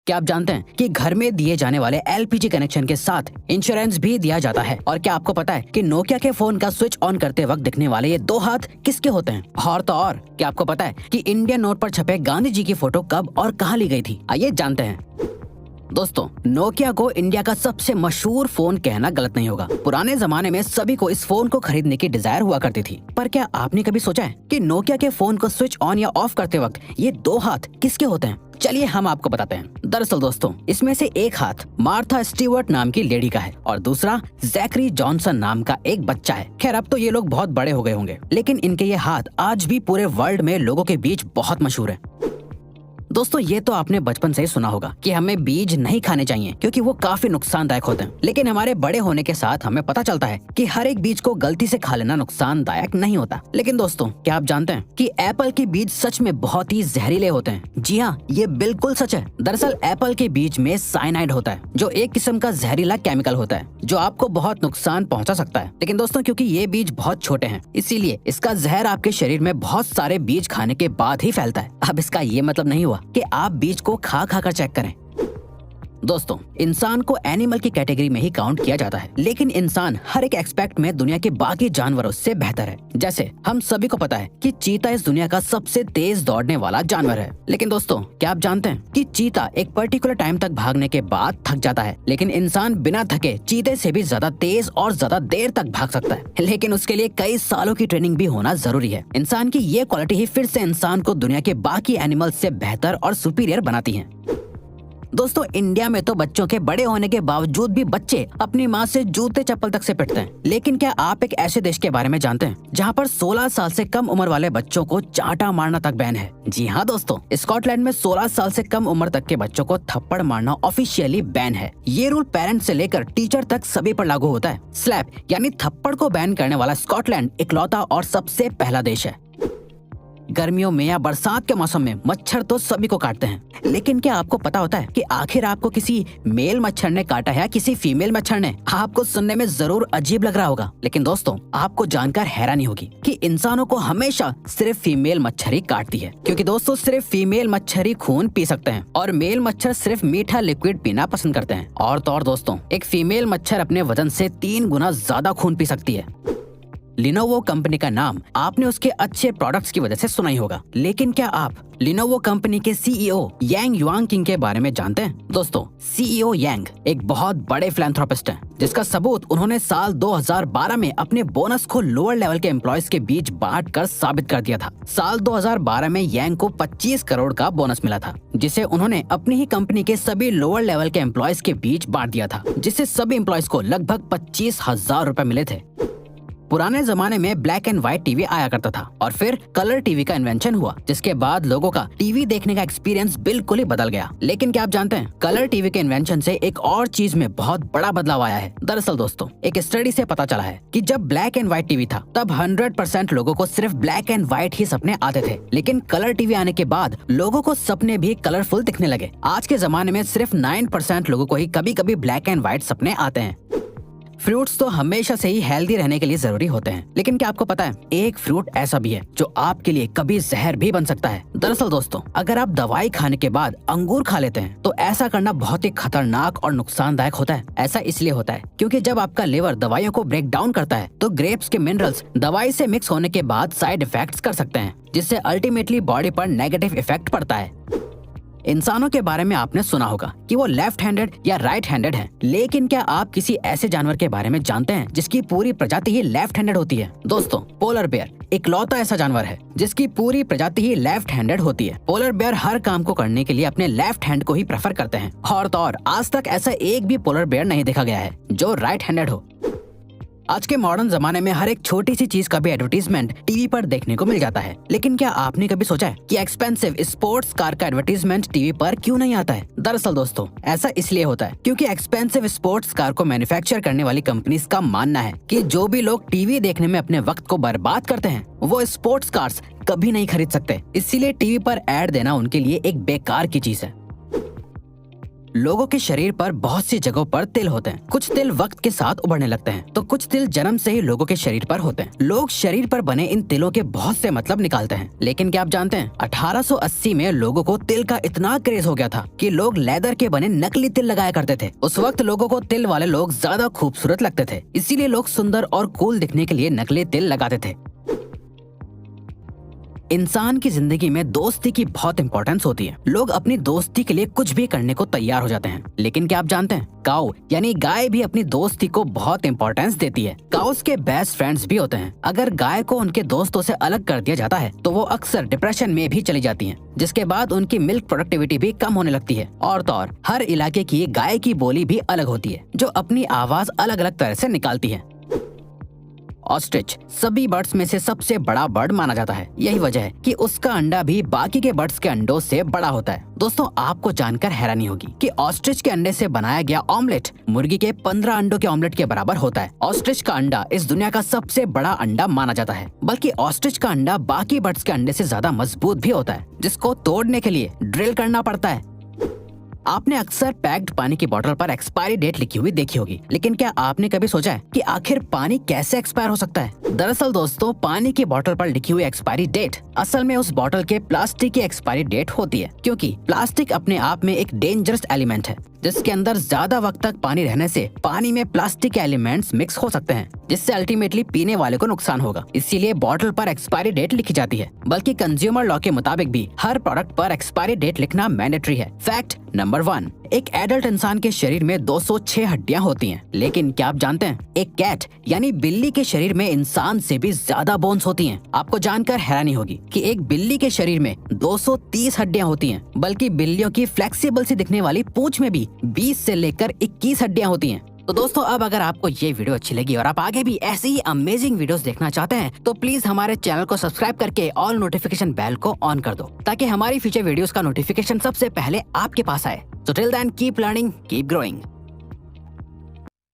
क्या आप जानते हैं कि घर में दिए जाने वाले एलपीजी कनेक्शन के साथ इंश्योरेंस भी दिया जाता है? और क्या आपको पता है कि नोकिया के फोन का स्विच ऑन करते वक्त दिखने वाले ये 2 हाथ किसके होते हैं? और तो और क्या आपको पता है कि इंडियन नोट पर छपे गांधी जी की फोटो कब और कहाँ ली गई थी? आइए जानते हैं। दोस्तों, नोकिया को इंडिया का सबसे मशहूर फोन कहना गलत नहीं होगा। पुराने जमाने में सभी को इस फोन को खरीदने की डिजायर हुआ करती थी। पर क्या आपने कभी सोचा है कि नोकिया के फोन को स्विच ऑन या ऑफ करते वक्त ये 2 हाथ किसके होते हैं? चलिए हम आपको बताते हैं। दरअसल दोस्तों, इसमें से एक हाथ मार्था स्टीवर्ट नाम की लेडी का है और दूसरा जैकरी जॉनसन नाम का एक बच्चा है। खैर, अब तो ये लोग बहुत बड़े हो गए होंगे, लेकिन इनके ये हाथ आज भी पूरे वर्ल्ड में लोगों के बीच बहुत मशहूर है। दोस्तों, ये तो आपने बचपन से ही सुना होगा कि हमें बीज नहीं खाने चाहिए क्योंकि वो काफी नुकसानदायक होते हैं। लेकिन हमारे बड़े होने के साथ हमें पता चलता है कि हर एक बीज को गलती से खा लेना नुकसानदायक नहीं होता। लेकिन दोस्तों, क्या आप जानते हैं कि एप्पल के बीज सच में बहुत ही जहरीले होते हैं? जी हाँ, ये बिल्कुल सच है। दरअसल एप्पल के बीज में साइनाइड होता है, जो एक किस्म का जहरीला केमिकल होता है जो आपको बहुत नुकसान पहुँचा सकता है। लेकिन दोस्तों, क्योंकि ये बीज बहुत छोटे हैं, इसीलिए इसका जहर आपके शरीर में बहुत सारे बीज खाने के बाद ही फैलता है। अब इसका ये मतलब नहीं हुआ कि आप बीज को खा कर चेक करें। दोस्तों, इंसान को एनिमल की कैटेगरी में ही काउंट किया जाता है, लेकिन इंसान हर एक एस्पेक्ट में दुनिया के बाकी जानवरों से बेहतर है। जैसे हम सभी को पता है कि चीता इस दुनिया का सबसे तेज दौड़ने वाला जानवर है। लेकिन दोस्तों, क्या आप जानते हैं कि चीता एक पर्टिकुलर टाइम तक भागने के बाद थक जाता है, लेकिन इंसान बिना थके चीते से भी ज्यादा तेज और ज्यादा देर तक भाग सकता है। लेकिन उसके लिए कई सालों की ट्रेनिंग भी होना जरूरी है। इंसान की ये क्वालिटी ही फिर से इंसान को दुनिया के बाकी एनिमल से बेहतर और सुपीरियर बनाती है। दोस्तों, इंडिया में तो बच्चों के बड़े होने के बावजूद भी बच्चे अपनी माँ से जूते चप्पल तक से पिटते हैं। लेकिन क्या आप एक ऐसे देश के बारे में जानते हैं जहाँ पर 16 साल से कम उम्र वाले बच्चों को चांटा मारना तक बैन है? जी हाँ दोस्तों, स्कॉटलैंड में 16 साल से कम उम्र तक के बच्चों को थप्पड़ मारना ऑफिशियली बैन है। ये रूल पेरेंट्स से लेकर टीचर तक सभी पर लागू होता है। स्लैप यानी थप्पड़ को बैन करने वाला स्कॉटलैंड इकलौता और सबसे पहला देश है। गर्मियों में या बरसात के मौसम में मच्छर तो सभी को काटते हैं, लेकिन क्या आपको पता होता है कि आखिर आपको किसी मेल मच्छर ने काटा है या किसी फीमेल मच्छर ने? आपको सुनने में जरूर अजीब लग रहा होगा, लेकिन दोस्तों, आपको जानकर हैरानी होगी कि इंसानों को हमेशा सिर्फ फीमेल मच्छर ही काटती है। क्योंकि दोस्तों, सिर्फ फीमेल मच्छर ही खून पी सकते हैं और मेल मच्छर सिर्फ मीठा लिक्विड पीना पसंद करते हैं। और तो और दोस्तों, एक फीमेल मच्छर अपने वजन से 3 गुना ज्यादा खून पी सकती है। लिनोवो कंपनी का नाम आपने उसके अच्छे प्रोडक्ट्स की वजह से सुना ही होगा, लेकिन क्या आप लिनोवो कंपनी के सीईओ यांग युआंगकिंग के बारे में जानते हैं? दोस्तों, सीईओ यांग एक बहुत बड़े फिलैंथ्रोपिस्ट हैं, जिसका सबूत उन्होंने साल 2012 में अपने बोनस को लोअर लेवल के एम्प्लॉयज के बीच बांट कर साबित कर दिया था। साल 2012 में यांग को 25 करोड़ का बोनस मिला था, जिसे उन्होंने अपनी ही कंपनी के सभी लोअर लेवल के एम्प्लॉयज के बीच बांट दिया था, जिससे सभी एम्प्लॉयज को लगभग 25,000 रुपए मिले थे। पुराने जमाने में ब्लैक एंड व्हाइट टीवी आया करता था और फिर कलर टीवी का इन्वेंशन हुआ, जिसके बाद लोगों का टीवी देखने का एक्सपीरियंस बिल्कुल ही बदल गया। लेकिन क्या आप जानते हैं, कलर टीवी के इन्वेंशन से एक और चीज में बहुत बड़ा बदलाव आया है। दरअसल दोस्तों, एक स्टडी से पता चला है कि जब ब्लैक एंड व्हाइट टीवी था तब 100% लोगों को सिर्फ ब्लैक एंड व्हाइट ही सपने आते थे, लेकिन कलर टीवी आने के बाद लोगों को सपने भी कलरफुल दिखने लगे। आज के जमाने में सिर्फ 9% लोगों को ही कभी कभी ब्लैक एंड व्हाइट सपने आते हैं। फ्रूट्स तो हमेशा से ही हेल्दी रहने के लिए जरूरी होते हैं, लेकिन क्या आपको पता है, एक फ्रूट ऐसा भी है जो आपके लिए कभी जहर भी बन सकता है। दरअसल दोस्तों, अगर आप दवाई खाने के बाद अंगूर खा लेते हैं तो ऐसा करना बहुत ही खतरनाक और नुकसानदायक होता है। ऐसा इसलिए होता है क्योंकि जब आपका लिवर दवाइयों को ब्रेक डाउन करता है तो ग्रेप्स के मिनरल्स दवाई से मिक्स होने के बाद साइड इफेक्ट्स कर सकते हैं, जिससे अल्टीमेटली बॉडी पर नेगेटिव इफेक्ट पड़ता है। इंसानों के बारे में आपने सुना होगा कि वो लेफ्ट हैंडेड या राइट हैंडेड हैं, लेकिन क्या आप किसी ऐसे जानवर के बारे में जानते हैं जिसकी पूरी प्रजाति ही लेफ्ट हैंडेड होती है? दोस्तों, पोलर बेयर इकलौता ऐसा जानवर है जिसकी पूरी प्रजाति ही लेफ्ट हैंडेड होती है। पोलर बेयर हर काम को करने के लिए अपने लेफ्ट हैंड को ही प्रेफर करते हैं और तो और आज तक ऐसा एक भी पोलर बेयर नहीं देखा गया है जो राइट हैंडेड हो। आज के मॉडर्न जमाने में हर एक छोटी सी चीज का भी एडवर्टीजमेंट टीवी पर देखने को मिल जाता है, लेकिन क्या आपने कभी सोचा है कि एक्सपेंसिव स्पोर्ट्स कार का एडवर्टीजमेंट टीवी पर क्यों नहीं आता है? दरअसल दोस्तों, ऐसा इसलिए होता है क्योंकि एक्सपेंसिव स्पोर्ट्स कार को मैन्युफैक्चर करने वाली कंपनीज का मानना है कि जो भी लोग टीवी देखने में अपने वक्त को बर्बाद करते हैं वो स्पोर्ट्स कार्स कभी नहीं खरीद सकते, इसीलिए टीवी पर एड देना उनके लिए एक बेकार की चीज है। लोगों के शरीर पर बहुत सी जगहों पर तिल होते हैं। कुछ तिल वक्त के साथ उभरने लगते हैं, तो कुछ तिल जन्म से ही लोगों के शरीर पर होते हैं। लोग शरीर पर बने इन तिलों के बहुत से मतलब निकालते हैं, लेकिन क्या आप जानते हैं 1880 में लोगों को तिल का इतना क्रेज हो गया था कि लोग लेदर के बने नकली तिल लगाया करते थे। उस वक्त लोगों को तिल वाले लोग ज्यादा खूबसूरत लगते थे, इसीलिए लोग सुंदर और कूल दिखने के लिए नकली तिल लगाते थे। इंसान की जिंदगी में दोस्ती की बहुत इंपॉर्टेंस होती है। लोग अपनी दोस्ती के लिए कुछ भी करने को तैयार हो जाते हैं, लेकिन क्या आप जानते हैं काऊ यानी गाय भी अपनी दोस्ती को बहुत इंपॉर्टेंस देती है। काउस के बेस्ट फ्रेंड्स भी होते हैं। अगर गाय को उनके दोस्तों से अलग कर दिया जाता है तो वो अक्सर डिप्रेशन में भी चली जाती हैं, जिसके बाद उनकी मिल्क प्रोडक्टिविटी भी कम होने लगती है। और तो और हर इलाके की गाय की बोली भी अलग होती है, जो अपनी आवाज अलग अलग तरह से निकालती है। ऑस्ट्रिच सभी बर्ड्स में से सबसे बड़ा बर्ड माना जाता है। यही वजह है कि उसका अंडा भी बाकी के बर्ड्स के अंडों से बड़ा होता है। दोस्तों, आपको जानकर हैरानी होगी कि ऑस्ट्रिच के अंडे से बनाया गया ऑमलेट मुर्गी के 15 अंडों के ऑमलेट के बराबर होता है। ऑस्ट्रिच का अंडा इस दुनिया का सबसे बड़ा अंडा माना जाता है, बल्कि ऑस्ट्रिच का अंडा बाकी बर्ड्स के अंडे से ज्यादा मजबूत भी होता है, जिसको तोड़ने के लिए ड्रिल करना पड़ता है। आपने अक्सर पैक्ड पानी की बोतल पर एक्सपायरी डेट लिखी हुई देखी होगी, लेकिन क्या आपने कभी सोचा है कि आखिर पानी कैसे एक्सपायर हो सकता है? दरअसल दोस्तों, पानी की बोतल पर लिखी हुई एक्सपायरी डेट असल में उस बोतल के प्लास्टिक की एक्सपायरी डेट होती है, क्योंकि प्लास्टिक अपने आप में एक डेंजरस एलिमेंट है, जिसके अंदर ज्यादा वक्त तक पानी रहने से पानी में प्लास्टिक के एलिमेंट्स मिक्स हो सकते हैं, जिससे अल्टीमेटली पीने वाले को नुकसान होगा। इसीलिए बोतल पर एक्सपायरी डेट लिखी जाती है। बल्कि कंज्यूमर लॉ के मुताबिक भी हर प्रोडक्ट पर एक्सपायरी डेट लिखना मैंडेटरी है। फैक्ट नंबर 1, एक एडल्ट इंसान के शरीर में 206 हड्डियां होती हैं, लेकिन क्या आप जानते हैं एक कैट यानी बिल्ली के शरीर में इंसान से भी ज्यादा बोन्स होती हैं। आपको जानकर हैरानी होगी कि एक बिल्ली के शरीर में 230 हड्डियां होती हैं, बल्कि बिल्लियों की फ्लेक्सिबल सी दिखने वाली पूंछ में भी 20 से लेकर 21 हड्डियां होती हैं। तो दोस्तों, अब अगर आपको ये वीडियो अच्छी लगी और आप आगे भी ऐसी ही अमेजिंग वीडियोस देखना चाहते हैं, तो प्लीज हमारे चैनल को सब्सक्राइब करके ऑल नोटिफिकेशन बेल को ऑन कर दो, ताकि हमारी फ्यूचर वीडियोस का नोटिफिकेशन सबसे पहले आपके पास आए। So till then, keep learning, keep growing.